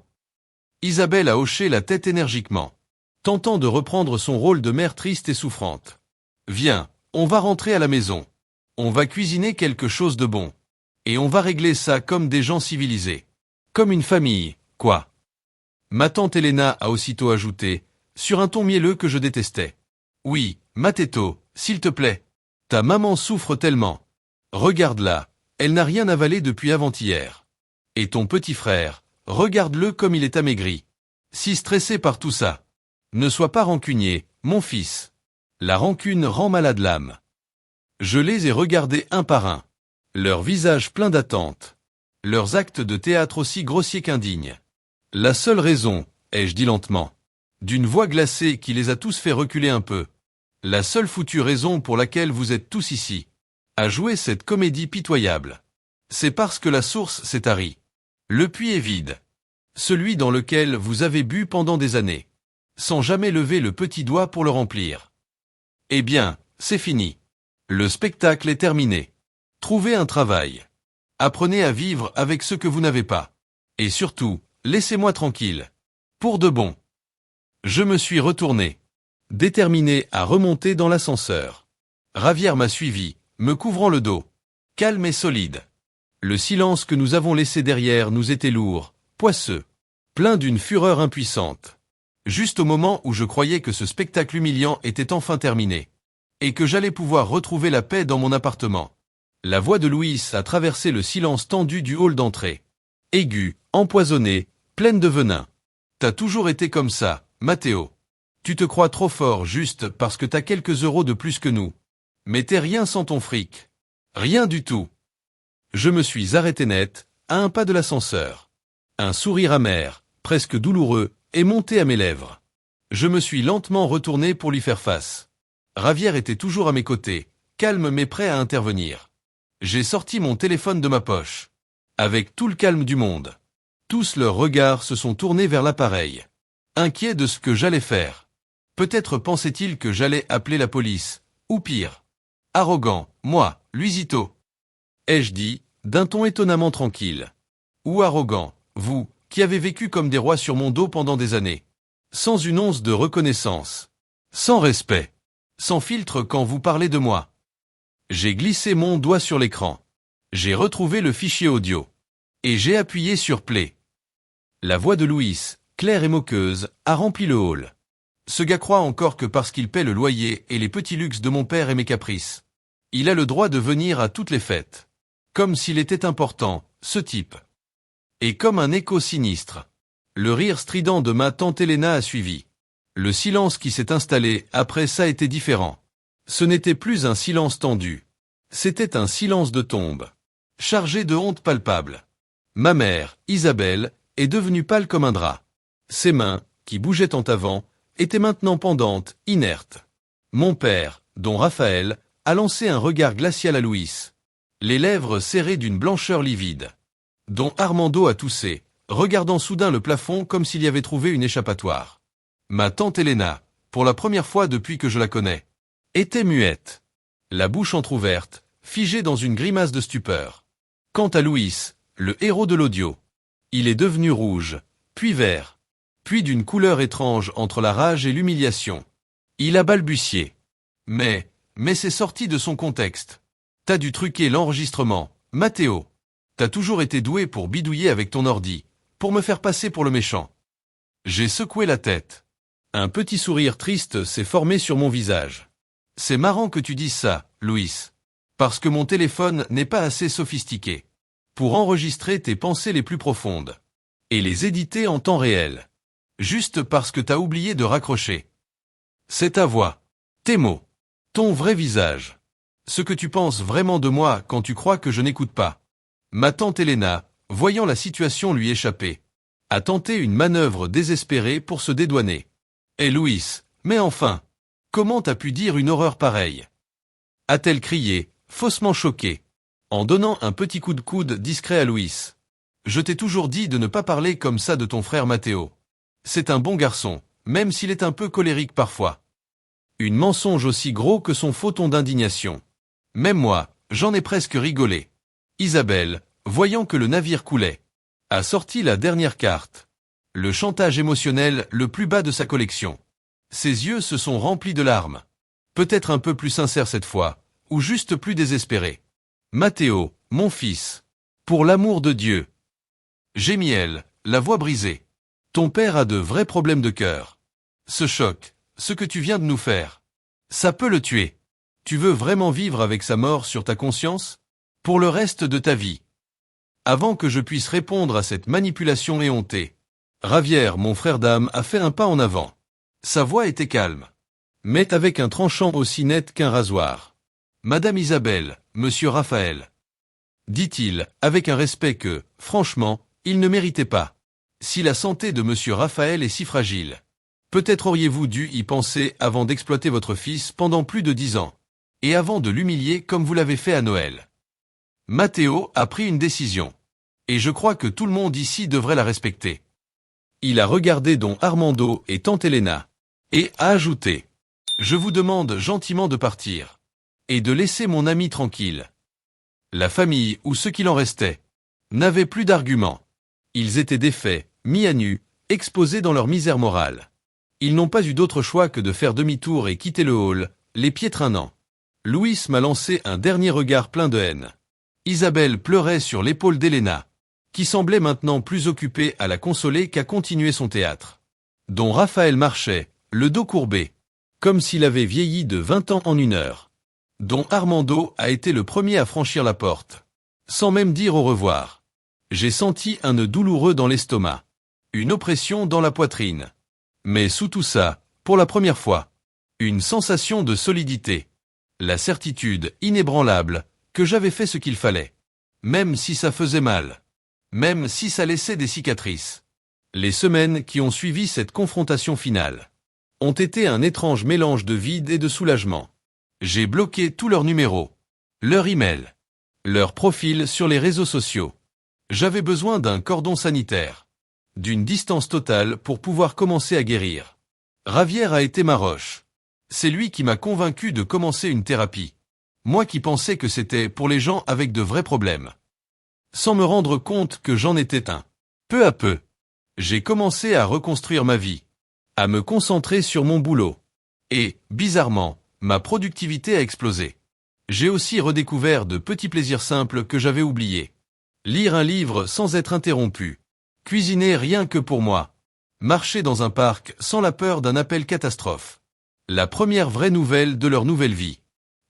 [SPEAKER 1] Isabelle a hoché la tête énergiquement, tentant de reprendre son rôle de mère triste et souffrante. Viens, on va rentrer à la maison. On va cuisiner quelque chose de bon. Et on va régler ça comme des gens civilisés. Comme une famille, quoi. Ma tante Elena a aussitôt ajouté, sur un ton mielleux que je détestais. Oui, Matetto, s'il te plaît. Ta maman souffre tellement. Regarde-la, elle n'a rien avalé depuis avant-hier. Et ton petit frère, regarde-le comme il est amaigri. Si stressé par tout ça. Ne sois pas rancunier, mon fils. La rancune rend malade l'âme. Je les ai regardés un par un. Leurs visages pleins d'attente. Leurs actes de théâtre aussi grossiers qu'indignes. La seule raison, ai-je dit lentement, d'une voix glacée qui les a tous fait reculer un peu. La seule foutue raison pour laquelle vous êtes tous ici, à jouer cette comédie pitoyable. C'est parce que la source s'est tarie. Le puits est vide. Celui dans lequel vous avez bu pendant des années. Sans jamais lever le petit doigt pour le remplir. Eh bien, c'est fini. Le spectacle est terminé. Trouvez un travail. Apprenez à vivre avec ce que vous n'avez pas. Et surtout, laissez-moi tranquille. Pour de bon. Je me suis retourné. Déterminé à remonter dans l'ascenseur. Ravière m'a suivi, me couvrant le dos. Calme et solide. Le silence que nous avons laissé derrière nous était lourd, poisseux. Plein d'une fureur impuissante. Juste au moment où je croyais que ce spectacle humiliant était enfin terminé. Et que j'allais pouvoir retrouver la paix dans mon appartement. La voix de Louis a traversé le silence tendu du hall d'entrée. Aiguë, empoisonnée, pleine de venin. T'as toujours été comme ça, Matteo. Tu te crois trop fort juste parce que t'as quelques euros de plus que nous. Mais t'es rien sans ton fric. Rien du tout. Je me suis arrêté net, à un pas de l'ascenseur. Un sourire amer, presque douloureux, est monté à mes lèvres. Je me suis lentement retourné pour lui faire face. Ravière était toujours à mes côtés, calme mais prêt à intervenir. J'ai sorti mon téléphone de ma poche. Avec tout le calme du monde. Tous leurs regards se sont tournés vers l'appareil. Inquiets de ce que j'allais faire. Peut-être pensaient-ils que j'allais appeler la police, ou pire. Arrogant, moi, Luisito. Ai-je dit, d'un ton étonnamment tranquille. Ou arrogant, vous, qui avez vécu comme des rois sur mon dos pendant des années. Sans une once de reconnaissance. Sans respect. Sans filtre quand vous parlez de moi. J'ai glissé mon doigt sur l'écran. J'ai retrouvé le fichier audio. Et j'ai appuyé sur play. La voix de Louis, claire et moqueuse, a rempli le hall. Ce gars croit encore que parce qu'il paie le loyer et les petits luxes de mon père et mes caprices, il a le droit de venir à toutes les fêtes. Comme s'il était important, ce type. Et comme un écho sinistre. Le rire strident de ma tante Elena a suivi. Le silence qui s'est installé après ça était différent. Ce n'était plus un silence tendu. C'était un silence de tombe. Chargé de honte palpable. Ma mère, Isabelle, est devenue pâle comme un drap. Ses mains, qui bougeaient en avant, étaient maintenant pendantes, inertes. Mon père, dont Raphaël, a lancé un regard glacial à Louis. Les lèvres serrées d'une blancheur livide. Dont Armando a toussé, regardant soudain le plafond comme s'il y avait trouvé une échappatoire. Ma tante Elena, pour la première fois depuis que je la connais, était muette. La bouche entr'ouverte, figée dans une grimace de stupeur. Quant à Louis, le héros de l'audio, il est devenu rouge, puis vert, puis d'une couleur étrange entre la rage et l'humiliation. Il a balbutié. Mais c'est sorti de son contexte. T'as dû truquer l'enregistrement, Matteo. T'as toujours été doué pour bidouiller avec ton ordi, pour me faire passer pour le méchant. J'ai secoué la tête. Un petit sourire triste s'est formé sur mon visage. C'est marrant que tu dises ça, Louis. Parce que mon téléphone n'est pas assez sophistiqué. Pour enregistrer tes pensées les plus profondes. Et les éditer en temps réel. Juste parce que t'as oublié de raccrocher. C'est ta voix. Tes mots. Ton vrai visage. Ce que tu penses vraiment de moi quand tu crois que je n'écoute pas. Ma tante Elena, voyant la situation lui échapper, a tenté une manœuvre désespérée pour se dédouaner. Et Louis, mais enfin, comment t'as pu dire une horreur pareille? A-t-elle crié, faussement choquée. en donnant un petit coup de coude discret à Luis. Je t'ai toujours dit de ne pas parler comme ça de ton frère Matteo. C'est un bon garçon, même s'il est un peu colérique parfois. Une mensonge aussi gros que son faux ton d'indignation. Même moi, j'en ai presque rigolé. Isabelle, voyant que le navire coulait, a sorti la dernière carte. Le chantage émotionnel le plus bas de sa collection. Ses yeux se sont remplis de larmes. Peut-être un peu plus sincères cette fois, ou juste plus désespérés. Matteo, mon fils. Pour l'amour de Dieu. Gémit elle, la voix brisée. Ton père a de vrais problèmes de cœur. Ce choc, ce que tu viens de nous faire. Ça peut le tuer. Tu veux vraiment vivre avec sa mort sur ta conscience? Pour le reste de ta vie. Avant que je puisse répondre à cette manipulation éhontée, Javier, mon frère d'âme, a fait un pas en avant. Sa voix était calme, mais avec un tranchant aussi net qu'un rasoir. Madame Isabelle, Monsieur Raphaël, dit-il, avec un respect que, franchement, il ne méritait pas. Si la santé de Monsieur Raphaël est si fragile, peut-être auriez-vous dû y penser avant d'exploiter votre fils pendant plus de 10 ans, et avant de l'humilier comme vous l'avez fait à Noël. Matteo a pris une décision, et je crois que tout le monde ici devrait la respecter. Il a regardé don Armando et tante Elena, et a ajouté « Je vous demande gentiment de partir, et de laisser mon ami tranquille. » La famille, ou ce qu'il en restait, n'avait plus d'arguments. Ils étaient défaits, mis à nu, exposés dans leur misère morale. Ils n'ont pas eu d'autre choix que de faire demi-tour et quitter le hall, les pieds traînants. Luis m'a lancé un dernier regard plein de haine. Isabelle pleurait sur l'épaule d'Elena, qui semblait maintenant plus occupée à la consoler qu'à continuer son théâtre. Don Raphaël marchait, le dos courbé, comme s'il avait vieilli de 20 ans en 1 heure. Don Armando a été le premier à franchir la porte, sans même dire au revoir. J'ai senti un nœud douloureux dans l'estomac, une oppression dans la poitrine. Mais sous tout ça, pour la première fois, une sensation de solidité. La certitude inébranlable que j'avais fait ce qu'il fallait. Même si ça faisait mal. Même si ça laissait des cicatrices. Les semaines qui ont suivi cette confrontation finale ont été un étrange mélange de vide et de soulagement. J'ai bloqué tous leurs numéros, leurs emails, leurs profils sur les réseaux sociaux. J'avais besoin d'un cordon sanitaire, d'une distance totale pour pouvoir commencer à guérir. Javier a été ma roche. C'est lui qui m'a convaincu de commencer une thérapie. Moi qui pensais que c'était pour les gens avec de vrais problèmes. Sans me rendre compte que j'en étais un. Peu à peu, j'ai commencé à reconstruire ma vie, à me concentrer sur mon boulot. Et, bizarrement, ma productivité a explosé. J'ai aussi redécouvert de petits plaisirs simples que j'avais oubliés. Lire un livre sans être interrompu. Cuisiner rien que pour moi. Marcher dans un parc sans la peur d'un appel catastrophe. La première vraie nouvelle de leur nouvelle vie.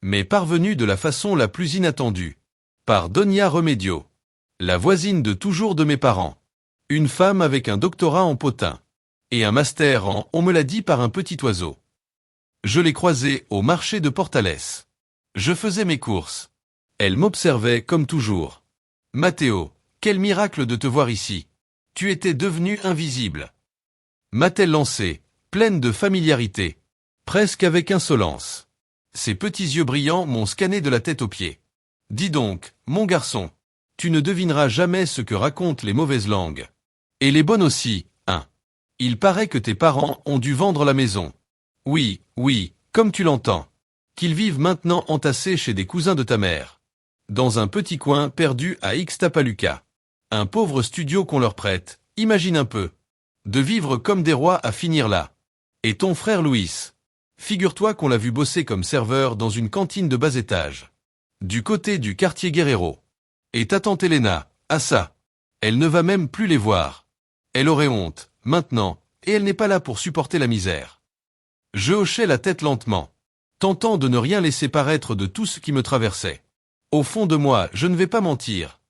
[SPEAKER 1] Mais parvenue de la façon la plus inattendue. Par Donia Remedio. La voisine de toujours de mes parents. Une femme avec un doctorat en potin. Et un master en on me l'a dit par un petit oiseau. Je l'ai croisée au marché de Portales. Je faisais mes courses. Elle m'observait comme toujours. Matteo, quel miracle de te voir ici. Tu étais devenu invisible. M'a-t-elle lancé, pleine de familiarité. Presque avec insolence. Ses petits yeux brillants m'ont scanné de la tête aux pieds. Dis donc, mon garçon, tu ne devineras jamais ce que racontent les mauvaises langues. Et les bonnes aussi, hein. Il paraît que tes parents ont dû vendre la maison. Oui, oui, comme tu l'entends. Qu'ils vivent maintenant entassés chez des cousins de ta mère. Dans un petit coin perdu à Ixtapaluca. Un pauvre studio qu'on leur prête, imagine un peu. De vivre comme des rois à finir là. Et ton frère Luis. Figure-toi qu'on l'a vu bosser comme serveur dans une cantine de bas étage. Du côté du quartier Guerrero. Et ta tante Elena, ah ça. Elle ne va même plus les voir. Elle aurait honte, maintenant, et elle n'est pas là pour supporter la misère. Je hochai la tête lentement, tentant de ne rien laisser paraître de tout ce qui me traversait. Au fond de moi, je ne vais pas mentir.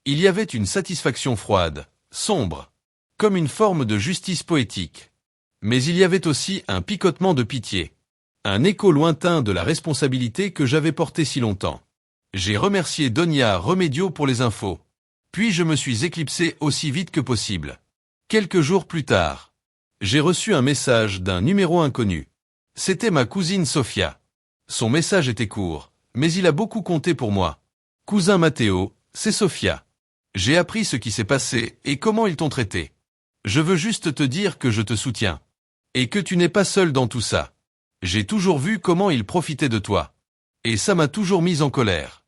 [SPEAKER 1] Il y avait une satisfaction froide, sombre, comme une forme de justice poétique. Mais il y avait aussi un picotement de pitié. Un écho lointain de la responsabilité que j'avais portée si longtemps. J'ai remercié Donia Remedio pour les infos. Puis je me suis éclipsé aussi vite que possible. Quelques jours plus tard, j'ai reçu un message d'un numéro inconnu. C'était ma cousine Sofia. Son message était court, mais il a beaucoup compté pour moi. Cousin Matteo, c'est Sofia. J'ai appris ce qui s'est passé et comment ils t'ont traité. Je veux juste te dire que je te soutiens. Et que tu n'es pas seul dans tout ça. J'ai toujours vu comment ils profitaient de toi. Et ça m'a toujours mise en colère.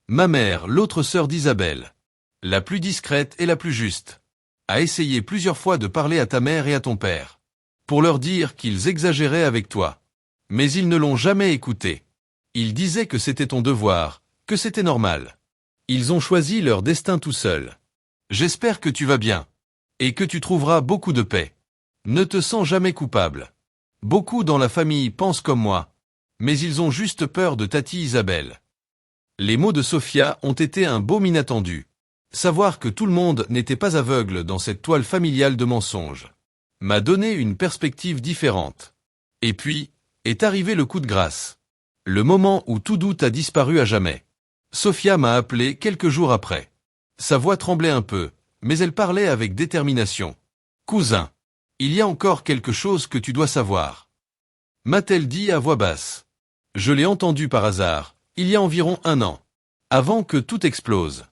[SPEAKER 1] Ma mère, l'autre sœur d'Isabelle, la plus discrète et la plus juste, a essayé plusieurs fois de parler à ta mère et à ton père, pour leur dire qu'ils exagéraient avec toi. Mais ils ne l'ont jamais écouté. Ils disaient que c'était ton devoir, que c'était normal. Ils ont choisi leur destin tout seuls. J'espère que tu vas bien. Et que tu trouveras beaucoup de paix. Ne te sens jamais coupable. Beaucoup dans la famille pensent comme moi. Mais ils ont juste peur de Tati Isabelle. Les mots de Sofia ont été un baume inattendu. Savoir que tout le monde n'était pas aveugle dans cette toile familiale de mensonges m'a donné une perspective différente. Et puis, est arrivé le coup de grâce. Le moment où tout doute a disparu à jamais. Sofia m'a appelé quelques jours après. Sa voix tremblait un peu, mais elle parlait avec détermination. Cousin, il y a encore quelque chose que tu dois savoir. M'a-t-elle dit à voix basse. Je l'ai entendu par hasard, il y a environ 1 an. Avant que tout explose.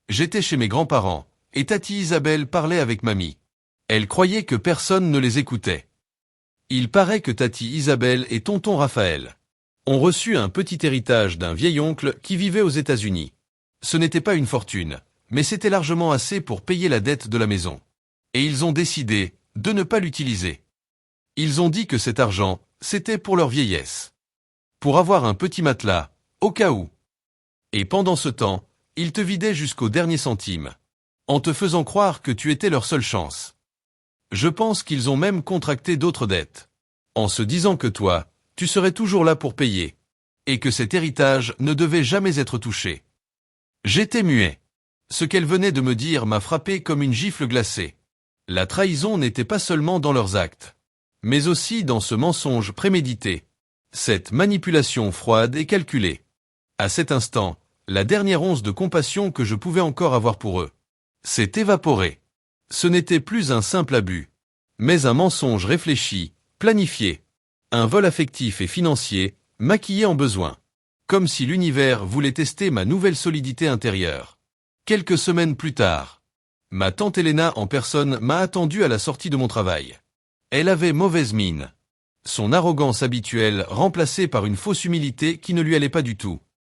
[SPEAKER 1] J'étais chez mes grands-parents, et Tati Isabelle parlait avec mamie. Elle croyait que personne ne les écoutait. Il paraît que Tati Isabelle et tonton Raphaël ont reçu un petit héritage d'un vieil oncle qui vivait aux États-Unis. Ce n'était pas une fortune, mais c'était largement assez pour payer la dette de la maison. Et ils ont décidé de ne pas l'utiliser. Ils ont dit que cet argent, c'était pour leur vieillesse. Pour avoir un petit matelas, au cas où. Et pendant ce temps, ils te vidaient jusqu'au dernier centime, en te faisant croire que tu étais leur seule chance. Je pense qu'ils ont même contracté d'autres dettes, en se disant que toi, tu serais toujours là pour payer, et que cet héritage ne devait jamais être touché. J'étais muet. Ce qu'elle venait de me dire m'a frappé comme une gifle glacée. La trahison n'était pas seulement dans leurs actes, mais aussi dans ce mensonge prémédité, cette manipulation froide et calculée. À cet instant, la dernière once de compassion que je pouvais encore avoir pour eux s'est évaporée. Ce n'était plus un simple abus, mais un mensonge réfléchi, planifié, un vol affectif et financier, maquillé en besoin, comme si l'univers voulait tester ma nouvelle solidité intérieure. Quelques semaines plus tard, ma tante Elena en personne m'a attendu à la sortie de mon travail. Elle avait mauvaise mine, son arrogance habituelle remplacée par une fausse humilité qui ne lui allait pas du tout.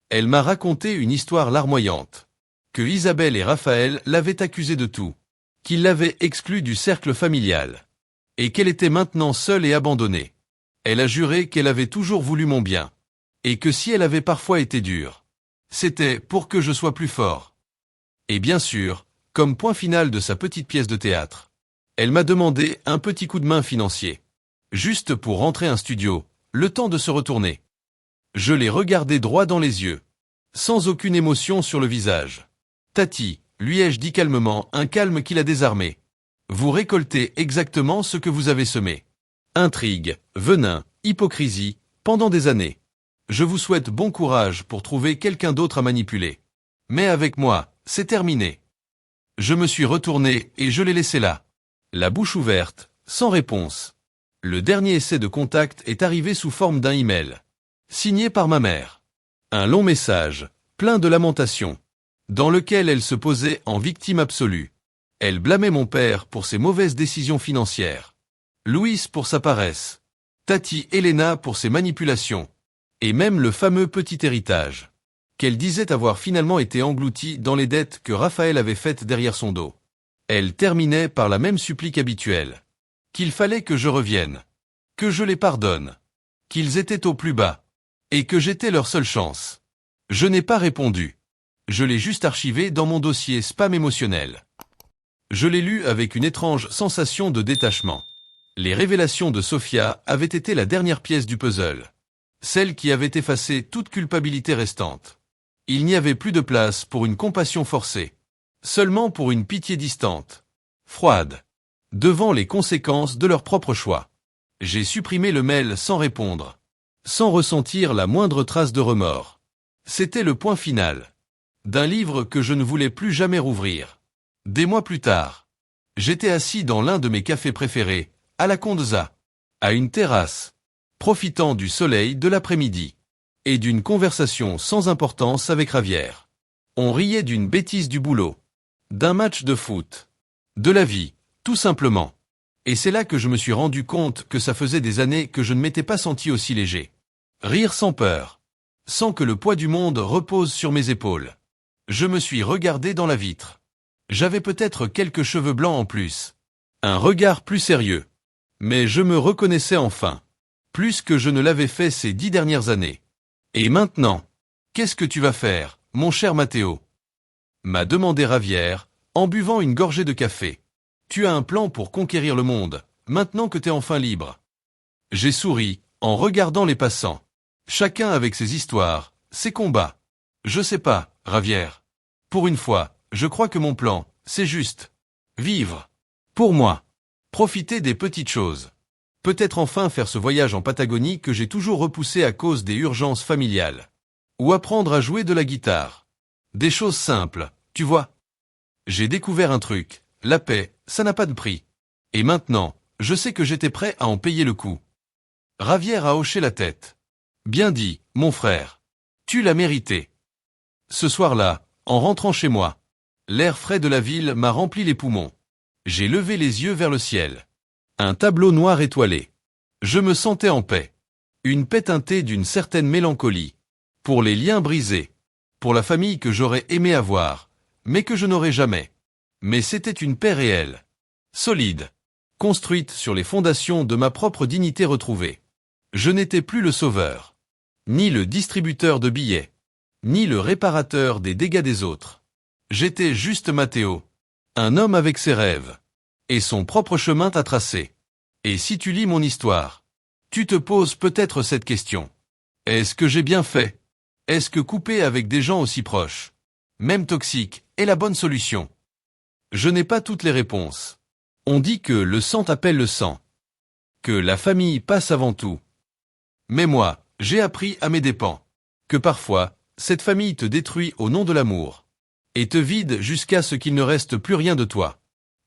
[SPEAKER 1] Elle m'a raconté une histoire larmoyante, que Isabelle et Raphaël l'avaient accusée de tout, qu'ils l'avaient exclue du cercle familial, et qu'elle était maintenant seule et abandonnée. Elle a juré qu'elle avait toujours voulu mon bien, et que si elle avait parfois été dure, c'était pour que je sois plus fort. Et bien sûr, comme point final de sa petite pièce de théâtre, elle m'a demandé un petit coup de main financier, juste pour rentrer un studio, le temps de se retourner. Je l'ai regardé droit dans les yeux, sans aucune émotion sur le visage. Tati, lui ai-je dit calmement, un calme qui l'a désarmé. Vous récoltez exactement ce que vous avez semé. Intrigue, venin, hypocrisie, pendant des années. Je vous souhaite bon courage pour trouver quelqu'un d'autre à manipuler. Mais avec moi, c'est terminé. Je me suis retourné et je l'ai laissé là, la bouche ouverte, sans réponse. Le dernier essai de contact est arrivé sous forme d'un email, signé par ma mère. Un long message, plein de lamentations, dans lequel elle se posait en victime absolue. Elle blâmait mon père pour ses mauvaises décisions financières, Louis pour sa paresse, Tati Elena pour ses manipulations, et même le fameux petit héritage, qu'elle disait avoir finalement été englouti dans les dettes que Raphaël avait faites derrière son dos. Elle terminait par la même supplique habituelle, qu'il fallait que je revienne, que je les pardonne, qu'ils étaient au plus bas, et que j'étais leur seule chance. Je n'ai pas répondu. Je l'ai juste archivé dans mon dossier spam émotionnel. Je l'ai lu avec une étrange sensation de détachement. Les révélations de Sofia avaient été la dernière pièce du puzzle, celle qui avait effacé toute culpabilité restante. Il n'y avait plus de place pour une compassion forcée, seulement pour une pitié distante, froide, devant les conséquences de leur propre choix. J'ai supprimé le mail sans répondre, sans ressentir la moindre trace de remords. C'était le point final d'un livre que je ne voulais plus jamais rouvrir. Des mois plus tard, j'étais assis dans l'un de mes cafés préférés, à la Condesa, à une terrasse, profitant du soleil de l'après-midi, et d'une conversation sans importance avec Ravière. On riait d'une bêtise du boulot, d'un match de foot, de la vie, tout simplement. Et c'est là que je me suis rendu compte que ça faisait des années que je ne m'étais pas senti aussi léger. Rire sans peur, sans que le poids du monde repose sur mes épaules. Je me suis regardé dans la vitre. J'avais peut-être quelques cheveux blancs en plus. Un regard plus sérieux. Mais je me reconnaissais enfin. Plus que je ne l'avais fait ces 10 dernières années. Et maintenant, qu'est-ce que tu vas faire, mon cher Matteo? M'a demandé Ravière, en buvant une gorgée de café. Tu as un plan pour conquérir le monde, maintenant que t'es enfin libre. J'ai souri, en regardant les passants. Chacun avec ses histoires, ses combats. Je sais pas, Ravière. Pour une fois, je crois que mon plan, c'est juste. Vivre. Pour moi. Profiter des petites choses. Peut-être enfin faire ce voyage en Patagonie que j'ai toujours repoussé à cause des urgences familiales. Ou apprendre à jouer de la guitare. Des choses simples, tu vois. J'ai découvert un truc, la paix, ça n'a pas de prix. Et maintenant, je sais que j'étais prêt à en payer le coup. Ravière a hoché la tête. Bien dit, mon frère. Tu l'as mérité. Ce soir-là, en rentrant chez moi, l'air frais de la ville m'a rempli les poumons. J'ai levé les yeux vers le ciel. Un tableau noir étoilé. Je me sentais en paix. Une paix teintée d'une certaine mélancolie. Pour les liens brisés. Pour la famille que j'aurais aimé avoir, mais que je n'aurai jamais. Mais c'était une paix réelle. Solide. Construite sur les fondations de ma propre dignité retrouvée. Je n'étais plus le sauveur. Ni le distributeur de billets. Ni le réparateur des dégâts des autres. J'étais juste Matteo. Un homme avec ses rêves. Et son propre chemin à tracer. Et si tu lis mon histoire, tu te poses peut-être cette question. Est-ce que j'ai bien fait? Est-ce que couper avec des gens aussi proches, même toxiques, est la bonne solution? Je n'ai pas toutes les réponses. On dit que le sang appelle le sang. Que la famille passe avant tout. Mais moi, j'ai appris à mes dépens. Que parfois, cette famille te détruit au nom de l'amour. Et te vide jusqu'à ce qu'il ne reste plus rien de toi.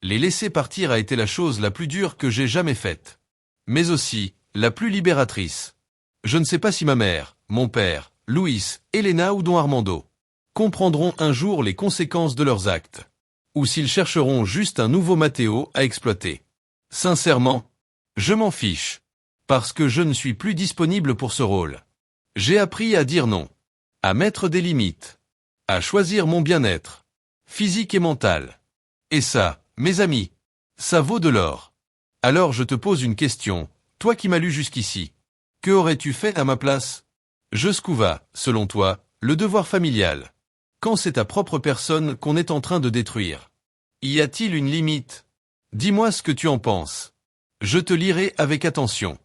[SPEAKER 1] Les laisser partir a été la chose la plus dure que j'ai jamais faite. Mais aussi, la plus libératrice. Je ne sais pas si ma mère, mon père, Louis, Elena ou don Armando comprendront un jour les conséquences de leurs actes. Ou s'ils chercheront juste un nouveau Matteo à exploiter. Sincèrement, je m'en fiche. Parce que je ne suis plus disponible pour ce rôle. J'ai appris à dire non. À mettre des limites. À choisir mon bien-être. Physique et mental. Et ça, mes amis, ça vaut de l'or. Alors je te pose une question, toi qui m'as lu jusqu'ici. Que aurais-tu fait à ma place? Jusqu'où va, selon toi, le devoir familial? Quand c'est ta propre personne qu'on est en train de détruire? Y a-t-il une limite? Dis-moi ce que tu en penses. Je te lirai avec attention.